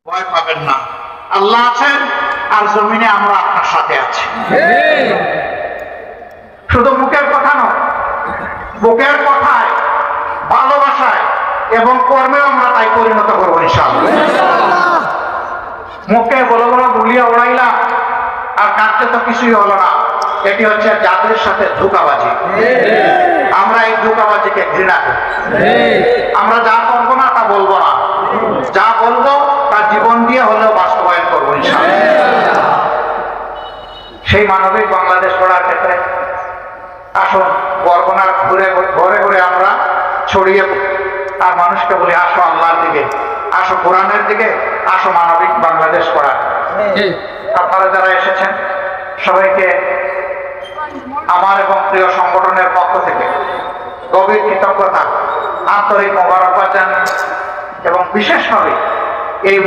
ভয় পাবেন না, আল্লাহ আছেন আর জমিনে আমরা আপনার সাথে আছি। শুধু মুখের কথা নয়, বুকের কথায়, ভালোবাসায় এবং কর্মেও আমরা তাই পরিণত করবো ইনশাআল্লাহ। মুখে বড় বড় গুলিয়ে উড়াইলাম আর কাটতে তো কিছুই হলো না, এটি হচ্ছে জাতির সাথে ধোঁকাবাজি। আমরা এই ধোঁকাবাজিকে ঘৃণা করি। আমরা যা করবো না তা বলবো না, যা বলবো তা জীবন দিয়ে হলেও বাস্তবায়ন করবো ইনশাআল্লাহ। সেই মানবিক বাংলাদেশ গড়ার ক্ষেত্রে আসুন বরগুনার ঘুরে ঘুরে ঘুরে আমরা ছড়িয়ে আর মানুষকে বলি, আসো আল্লাহর দিকে, আসো কোরআনের দিকে, আসো মানবিক বাংলাদেশ গড়ার। আপনারা যারা এসেছেন সবাইকে আমার এবং প্রিয় সংগঠনের পক্ষ থেকে গভীর কৃতজ্ঞতা, আন্তরিক মোবারকবাদ জানাই এবং বিশেষভাবে এই